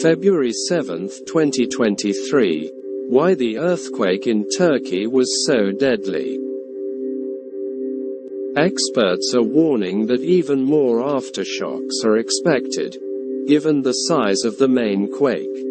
February 7, 2023. Why the earthquake in Turkey was so deadly. Experts are warning that even more aftershocks are expected, given the size of the main quake.